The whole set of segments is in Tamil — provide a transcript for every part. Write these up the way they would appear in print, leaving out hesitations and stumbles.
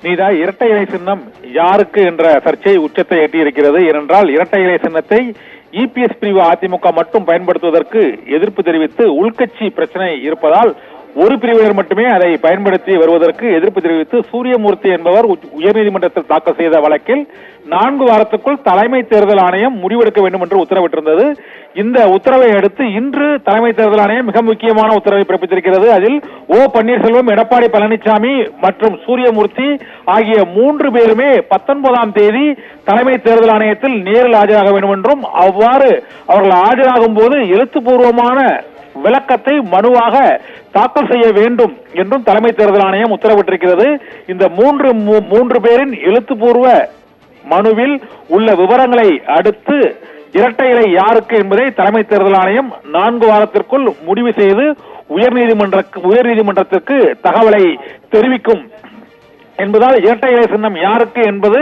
நீதா, இரட்டை இலை சின்னம் யாருக்கு என்ற சர்ச்சை உச்சத்தை எட்டியிருக்கிறது. ஏனென்றால் இரட்டை இலை சின்னத்தை இபிஎஸ் பிரிவு அதிமுக மட்டும் பயன்படுத்துவதற்கு எதிர்ப்பு தெரிவித்து உள்கட்சி பிரச்சனை இருப்பதால் ஒரு பிரிவினர் மட்டுமே அதை பயன்படுத்தி வருவதற்கு எதிர்ப்பு தெரிவித்து சூரியமூர்த்தி என்பவர் உயர்நீதிமன்றத்தில் தாக்கல் செய்த வழக்கில் 4 வாரத்துக்குள் தலைமை தேர்தல் ஆணையம் முடிவெடுக்க வேண்டும் என்று உத்தரவிட்டிருந்தது. இந்த உத்தரவை அடுத்து இன்று தலைமை தேர்தல் ஆணையம் மிக முக்கியமான உத்தரவை பிறப்பித்திருக்கிறது. அதில் ஓ பன்னீர்செல்வம், எடப்பாடி பழனிசாமி மற்றும் சூரியமூர்த்தி ஆகிய 3 பேருமே 19ஆம் தேதி தலைமை தேர்தல் ஆணையத்தில் நேரில் ஆஜராக வேண்டும் என்றும், அவ்வாறு அவர்கள் ஆஜராகும் போது எழுத்துப்பூர்வமான விளக்கத்தை மனுவாக தாக்கல் செய்ய வேண்டும் என்றும் தலைமை தேர்தல் ஆணையம் உத்தரவிட்டிருக்கிறது. இந்த மூன்று பேரின் எழுத்துப்பூர்வ மனுவில் உள்ள விவரங்களை அடுத்து இரட்டை இலை யாருக்கு என்பதை தலைமை தேர்தல் ஆணையம் 4 வாரத்திற்குள் முடிவு செய்து உயர்நீதிமன்றத்திற்கு தகவலை தெரிவிக்கும் என்பதால் இரட்டை இலை சின்னம் யாருக்கு என்பது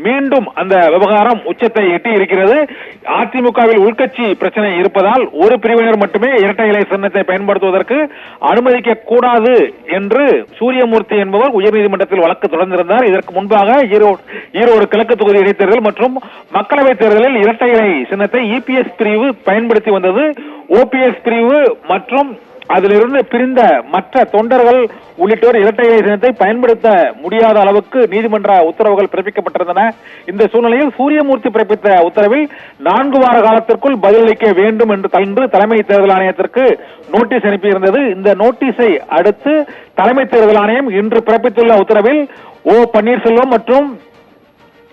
மீண்டும் அந்த விவகாரம் உச்சத்தை எட்டி இருக்கிறது. அதிமுகவில் உள்கட்சி பிரச்சனை இருப்பதால் ஒரு பிரிவினர் மட்டுமே இரட்டை இலை சின்னத்தை பயன்படுத்துவதற்கு அனுமதிக்க கூடாது என்று சூரியமூர்த்தி என்பவர் உயர்நீதிமன்றத்தில் வழக்கு தொடர்ந்திருந்தார். இதற்கு முன்பாக ஈரோடு கிழக்கு தொகுதி இடைத்தேர்தல் மற்றும் மக்களவைத் தேர்தலில் இரட்டை இலை சின்னத்தை இபிஎஸ் பிரிவு பயன்படுத்தி வந்தது. ஓபிஎஸ் பிரிவு மற்றும் அதிலிருந்து பிரிந்த மற்ற தொண்டர்கள் உள்ளிட்டோர் இரட்டை இலை சின்னத்தை பயன்படுத்த முடியாத அளவுக்கு நீதிமன்ற உத்தரவுகள் பிறப்பிக்கப்பட்டிருந்தன. இந்த சூழ்நிலையில் சூரியமூர்த்தி பிறப்பித்த உத்தரவில் 4 வார காலத்திற்குள் பதிலளிக்க வேண்டும் என்று தலைமை தேர்தல் ஆணையத்திற்கு நோட்டீஸ் அனுப்பியிருந்தது. இந்த நோட்டீஸை அடுத்து தலைமை தேர்தல் ஆணையம் இன்று பிறப்பித்துள்ள உத்தரவில் ஓ பன்னீர்செல்வம் மற்றும்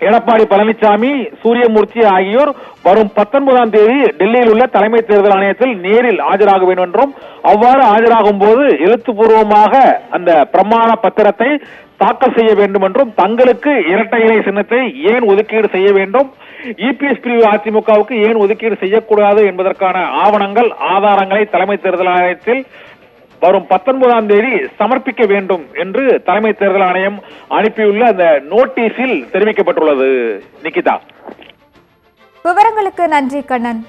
எடப்பாடி பழனிசாமி, சூரியமூர்த்தி ஆகியோர் வரும் 19ஆம் தேதி டெல்லியில் உள்ள தலைமை தேர்தல் ஆணையத்தில் நேரில் ஆஜராக வேண்டும் என்றும், அவ்வாறு ஆஜராகும் போது எழுத்துப்பூர்வமாக அந்த பிரமாண பத்திரத்தை தாக்கல் செய்ய வேண்டும் என்றும், தங்களுக்கு இரட்டை இலை சின்னத்தை ஏன் ஒதுக்கீடு செய்ய வேண்டும், இபிஎஸ் பிரிவு அதிமுகவுக்கு ஏன் ஒதுக்கீடு செய்யக்கூடாது என்பதற்கான ஆவணங்கள், ஆதாரங்களை தலைமை தேர்தல் ஆணையத்தில் வரும் 19ஆம் தேதி சமர்ப்பிக்க வேண்டும் என்று தலைமை தேர்தல் ஆணையம் அனுப்பியுள்ள அந்த நோட்டீஸில் தெரிவிக்கப்பட்டுள்ளது. நிகிதா, விவரங்களுக்கு நன்றி கண்ணன்.